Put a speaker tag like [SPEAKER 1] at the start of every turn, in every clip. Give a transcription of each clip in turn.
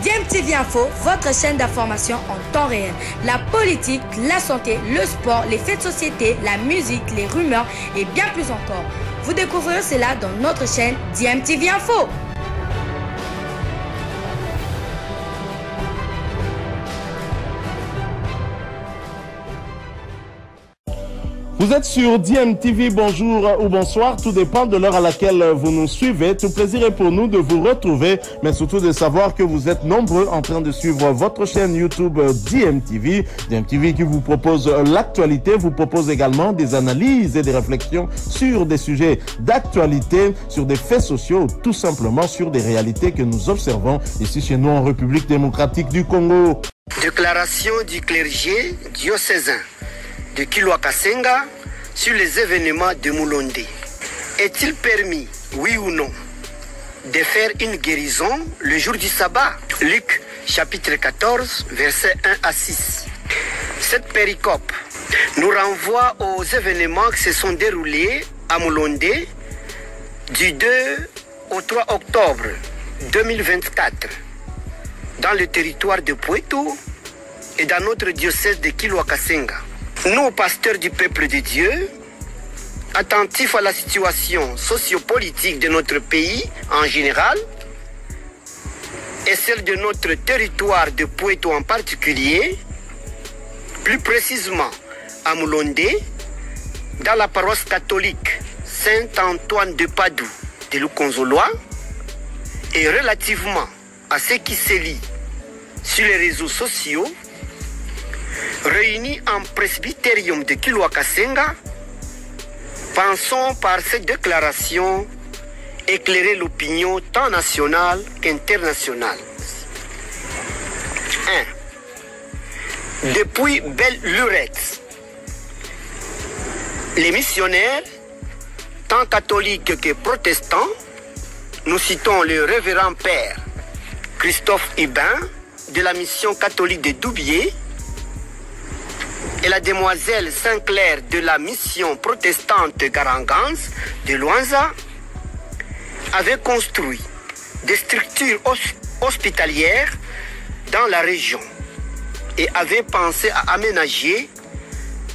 [SPEAKER 1] DMTV Info, votre chaîne d'information en temps réel. La politique, la santé, le sport, les faits de société, la musique, les rumeurs et bien plus encore. Vous découvrirez cela dans notre chaîne DMTV Info.
[SPEAKER 2] Vous êtes sur DMTV, bonjour ou bonsoir, tout dépend de l'heure à laquelle vous nous suivez. Tout plaisir est pour nous de vous retrouver, mais surtout de savoir que vous êtes nombreux en train de suivre votre chaîne YouTube DMTV. DMTV qui vous propose l'actualité, vous propose également des analyses et des réflexions sur des sujets d'actualité, sur des faits sociaux, tout simplement sur des réalités que nous observons ici chez nous en République démocratique du Congo.
[SPEAKER 3] Déclaration du clergé diocésain de Kilwa-Kasenga sur les événements de Moulondé. Est-il permis, oui ou non, de faire une guérison le jour du sabbat? Luc chapitre 14, versets 1 à 6. Cette péricope nous renvoie aux événements qui se sont déroulés à Moulondé du 2 au 3 octobre 2024 dans le territoire de Poitou et dans notre diocèse de Kilwa-Kasenga. Nous, pasteurs du peuple de Dieu, attentifs à la situation sociopolitique de notre pays en général et celle de notre territoire de Poitou en particulier, plus précisément à Moulondé, dans la paroisse catholique Saint-Antoine de Padoue de Lukonzoloa, et relativement à ce qui se lit sur les réseaux sociaux, réunis en presbytérium de Kilwa-Kasenga, pensons par cette déclaration éclairer l'opinion tant nationale qu'internationale. 1. Depuis belle lurette, les missionnaires, tant catholiques que protestants, nous citons le révérend père Christophe Hubin de la mission catholique de Doubié et la demoiselle Saint-Clair de la mission protestante Garangans de Luanza avaient construit des structures hospitalières dans la région et avaient pensé à aménager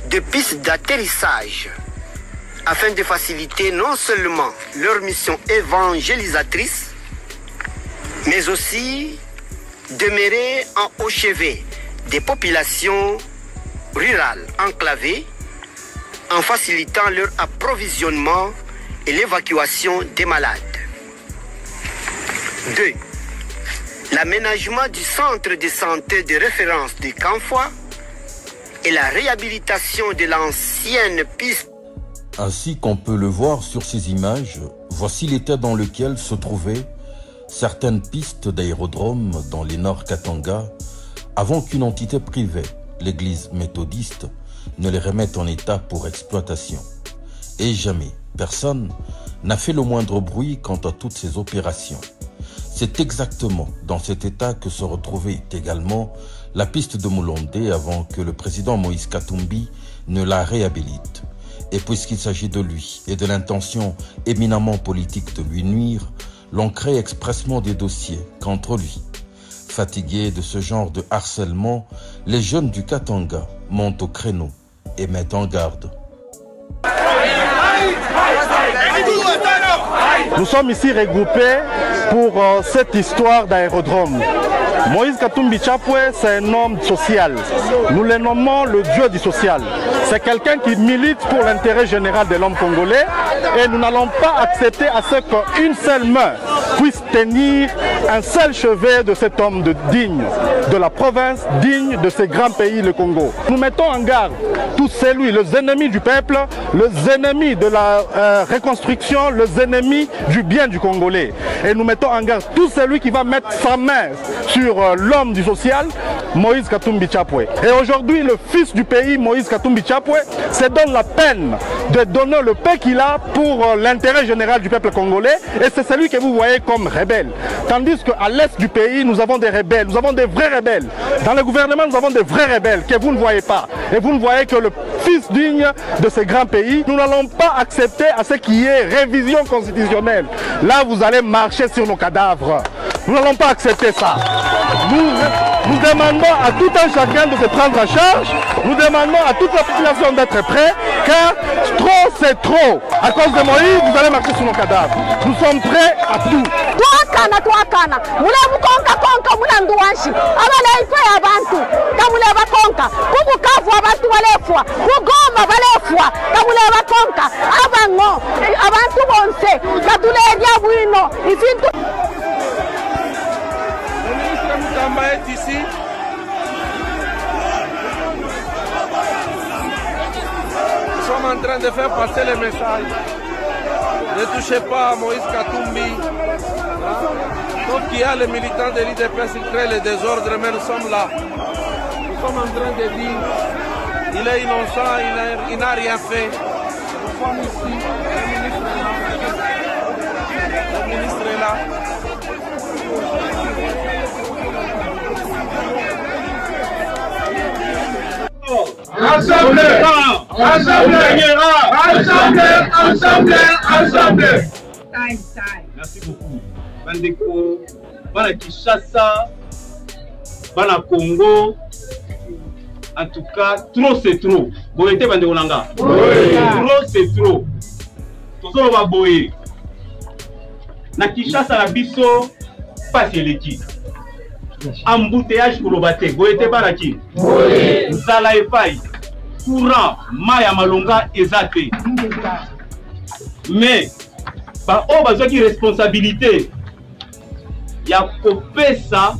[SPEAKER 3] des pistes d'atterrissage afin de faciliter non seulement leur mission évangélisatrice, mais aussi demeurer en haut chevet des populations rurales enclavées en facilitant leur approvisionnement et l'évacuation des malades. 2. L'aménagement du centre de santé de référence de Kanfoua et la réhabilitation de l'ancienne piste.
[SPEAKER 4] Ainsi qu'on peut le voir sur ces images, voici l'état dans lequel se trouvaient certaines pistes d'aérodrome dans les Nord-Katanga avant qu'une entité privée, l'église méthodiste, ne les remette en état pour exploitation. Et jamais personne n'a fait le moindre bruit quant à toutes ces opérations. C'est exactement dans cet état que se retrouvait également la piste de Moulondé avant que le président Moïse Katumbi ne la réhabilite. Et puisqu'il s'agit de lui et de l'intention éminemment politique de lui nuire, l'on crée expressement des dossiers contre lui. Fatigués de ce genre de harcèlement, les jeunes du Katanga montent au créneau et mettent en garde.
[SPEAKER 2] Nous sommes ici regroupés pour cette histoire d'aérodrome. Moïse Katumbi Chapwe, c'est un homme social. Nous le nommons le dieu du social. C'est quelqu'un qui milite pour l'intérêt général de l'homme congolais et nous n'allons pas accepter à ce qu'une seule main puisse tenir un seul chevet de cet homme digne de la province, digne de ce grand pays, le Congo. Nous mettons en garde tous celui, les ennemis du peuple, les ennemis de la reconstruction, les ennemis du bien du Congolais. Et nous mettons en garde tout celui qui va mettre sa main sur l'homme du social, Moïse Katumbi Chapwe. Et aujourd'hui, le fils du pays, Moïse Katumbi Chapwe, se donne la peine de donner le paix qu'il a pour l'intérêt général du peuple congolais. Et c'est celui que vous voyez comme rebelle. Tandis qu'à l'est du pays, nous avons des rebelles, nous avons des vrais rebelles. Dans le gouvernement, nous avons des vrais rebelles que vous ne voyez pas. Et vous ne voyez que le fils digne de ce grand pays. Nous n'allons pas accepter à ce qui est révision constitutionnelle. Là, vous allez marcher sur nos cadavres. Nous n'allons pas accepter ça. Nous demandons à tout un chacun de se prendre en charge. Nous demandons à toute la population d'être prêts, car trop c'est trop. À cause de Moïse, vous allez marcher sur nos cadavres. Nous sommes prêts à tout.
[SPEAKER 5] Twakana mule konka mule nduwanshi abaleifwe abantu kamule bakonka kubukavu abantu balefwa kugoma balefwa kamule bakonka abango abantu bonse katuleria bwino ifintu.
[SPEAKER 6] Le ministre Moutamba est ici. Nous sommes en train de faire passer le message. Ne touchez pas à Moïse Katumbi. Donc il y a les militants de l'IDPS qui créent le désordre, mais nous sommes là. Nous sommes en train de dire il est innocent, il n'a rien fait. Nous sommes ici, le ministre est là.
[SPEAKER 7] Ensemble, ensemble. Merci beaucoup. Bandeko, Bana Kinshasa, Bana Congo. En tout cas, trop c'est trop. Boyete Bandeko Nanga. Trop c'est trop. Tozo va boyer. Na Kinshasa la biso pas l'équipe. Embouteillage pour le bâté. Boyete Baraki. Zala Efai. Courant, Maya Malonga Ezate. Mais, par où besoin de responsabilité, il y a coupé ça,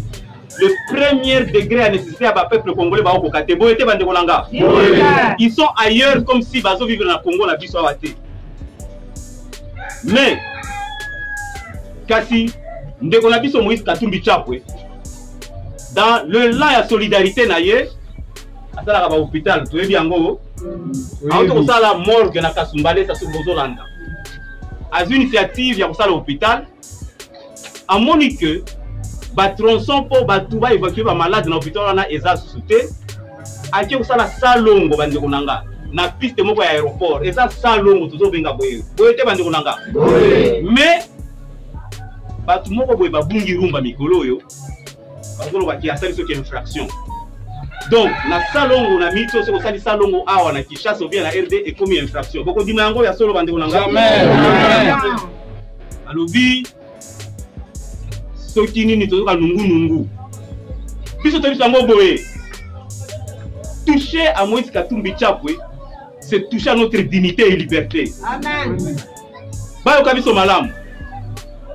[SPEAKER 7] le premier degré à nécessaire à peuple congolais. Ils sont ailleurs comme si ils vivent dans le Congo, la vie soit battée. Mais, Kassi, nous avons Moïse Katumbi Chapwe. Dans le lien de solidarité, à la hôpital, tu es bien go. En tout cas, la morgue na Kasumbale, ça se pose au Landa. À une initiative, il y a l'hôpital. À Monique, tronçon pour évacuer les malades dans l'hôpital, on a ESA sous-souté. À qui la salongo bandekonanga. Na piste moko aéroport. ESA salongo toujours benga boye. Boyete bandekonanga. Mais, batu moko boye babungi rumba mikolo yo. Bazolo baki asali soki infraction. Donc, na salongo na mito c'est ça salongo awa na Kinshasa ou bien la RD et comme infraction. Boko di mango ya solo bande konanga. Jamais. Alobi soki nini tozoka nungu. Biso to biso ngo boye. Toucher à Moïse Katumbi Chapwe, c'est toucher à notre dignité et liberté. Amen. Bayo kabiso malam.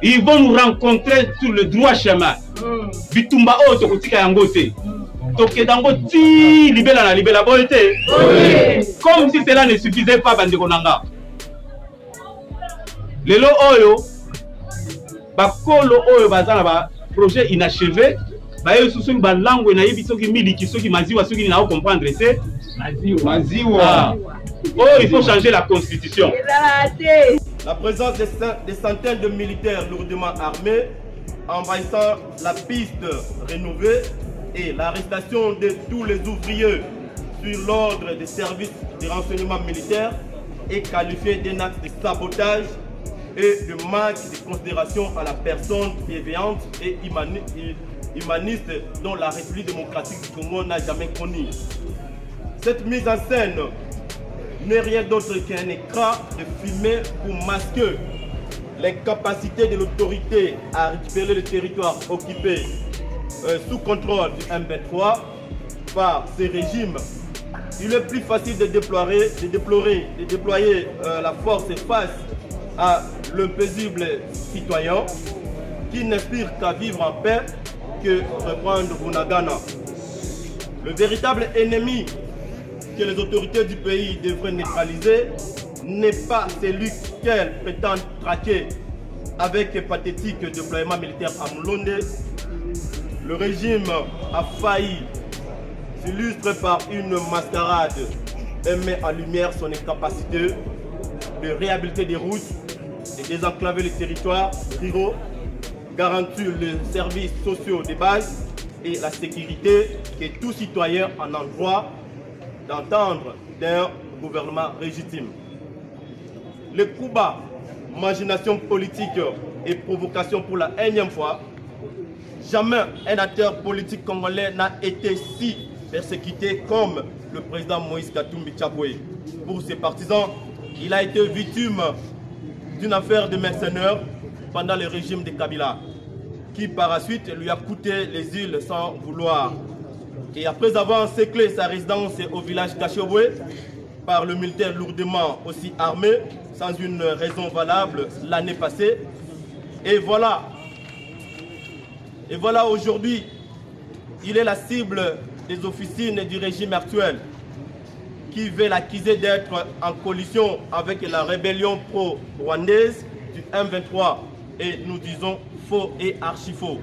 [SPEAKER 7] Ils vont nous rencontrer sur le droit chemin. Bitumba o to kotika yangote. Tokedango ti libela na libela boyete. Comme si cela ne suffisait pas bandeko nanga. Lelo oyo bakolo oyo bazana ba projet inachevé bayo susu ba langue na yebi soki miliki soki maziwa soki na comprendre c'est maziwa. Oh, il faut changer la constitution.
[SPEAKER 8] La présence des centaines de militaires lourdement armés envahissant la piste rénovée et l'arrestation de tous les ouvriers sur l'ordre des services de renseignement militaire est qualifiée d'un acte de sabotage et de manque de considération à la personne bienveillante et humaniste dont la République démocratique du Congo n'a jamais connu. Cette mise en scène n'est rien d'autre qu'un écran de fumée pour masquer l'incapacité de l'autorité à récupérer le territoire occupé sous contrôle du M23 par ces régimes. Il est plus facile de déployer la force face à l'impaisible citoyen qui n'aspire qu'à vivre en paix que reprendre Bunagana. Le véritable ennemi que les autorités du pays devraient neutraliser n'est pas celui qu'elles prétendent traquer avec un pathétique déploiement militaire à Mulonde. Le régime a failli, s'illustre par une mascarade et met en lumière son incapacité de réhabiliter des routes, de désenclaver les territoires ruraux, garantir les services sociaux de base et la sécurité que tout citoyen en a droit d'entendre d'un gouvernement légitime. Le coup bas, margination politique et provocation pour la énième fois jamais un acteur politique congolais n'a été si persécuté comme le président Moïse Katumbi Tchapwe. Pour ses partisans, il a été victime d'une affaire de mercenaires pendant le régime de Kabila, qui par la suite lui a coûté les îles sans vouloir. Et après avoir encerclé sa résidence au village Kachobwe par le militaire lourdement aussi armé, sans une raison valable l'année passée, et voilà aujourd'hui, il est la cible des officines du régime actuel qui veut l'accuser d'être en coalition avec la rébellion pro-rwandaise du M23. Et nous disons faux et archi-faux.